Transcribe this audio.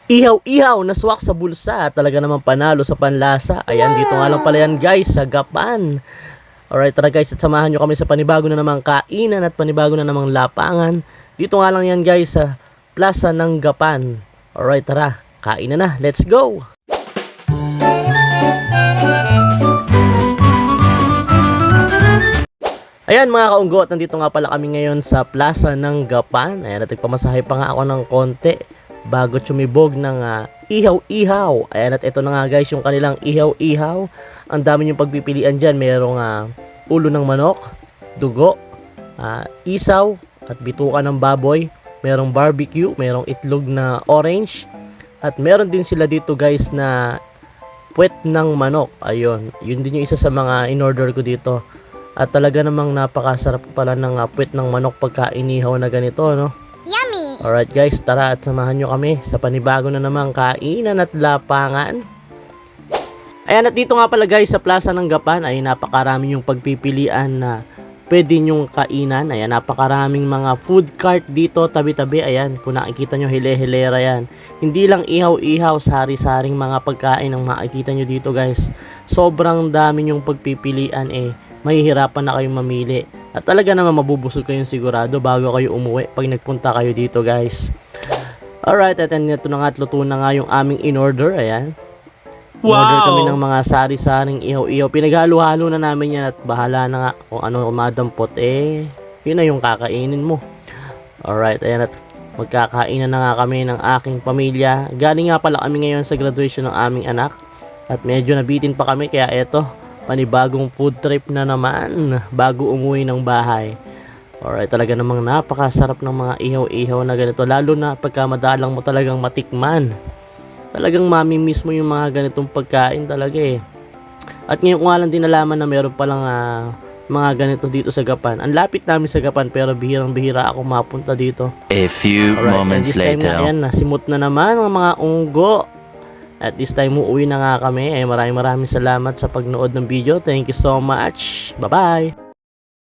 Ihaw-ihaw na swak sa bulsa. Talaga naman panalo sa panlasa. Ayan, dito nga lang pala yan guys, sa Gapan. Alright, tara guys, at samahan nyo kami sa panibago na namang kainan at panibago na namang lapangan. Dito nga lang yan guys, sa Plaza ng Gapan. Alright, tara, kain na. Let's go! Ayan mga kaunggot, nandito nga pala kami ngayon sa Plaza ng Gapan. Ayan, nagpamasahe pa nga ako ng konti bago tumibog ng ihaw-ihaw. Ayan, at ito na nga guys yung kanilang ihaw-ihaw. Ang dami yung pagpipilian dyan. Merong ulo ng manok, dugo, isaw, at bituka ng baboy. Merong barbecue, merong itlog na orange. At meron din sila dito guys na puwet ng manok. Ayun, yun din yung isa sa mga in-order ko dito. At talaga namang napakasarap pala ng puwet ng manok pagka inihaw na ganito, no? Yummy! Alright guys, tara at samahan nyo kami sa panibago na namang kainan at lapangan. Ayan, at dito nga pala guys sa Plaza ng Gapan ay napakarami yung pagpipilian na pwede nyong kainan. Ayan, napakaraming mga food cart dito tabi-tabi. Ayan, kung nakikita nyo, hile-hilera yan. Hindi lang ihaw-ihaw, sari-saring mga pagkain ang makikita nyo dito guys. Sobrang dami yung pagpipilian mahihirapan na kayong mamili. At talaga naman mabubusog kayong sigurado bago kayo umuwi pag nagpunta kayo dito guys. Alright, at ito na nga at luto na nga yung aming in-order. Ayan. Wow! In-order kami ng mga sari-saring ihaw-ihaw. Pinaghalo-halo na namin yan at bahala na nga kung ano madampot. Yun na yung kakainin mo. Alright, ayan, at magkakainan na nga kami ng aking pamilya. Galing nga pala kami ngayon sa graduation ng aming anak. At medyo nabitin pa kami kaya eto, panibagong food trip na naman bago umuwi ng bahay. Alright, talaga namang napakasarap ng mga ihaw-ihaw na ganito. Lalo na pagka madalang mo talagang matikman. Talagang mami-miss mo yung mga ganitong pagkain talaga At ngayon ko nga lang din nalaman na meron palang mga ganito dito sa Gapan. Ang lapit namin sa Gapan pero bihirang-bihira ako mapunta dito. A few moments later. Ayan, nasimot na naman ang mga unggo. At this time uuwi na nga kami. Maraming salamat sa pagnood ng video. Thank you so much. Bye-bye!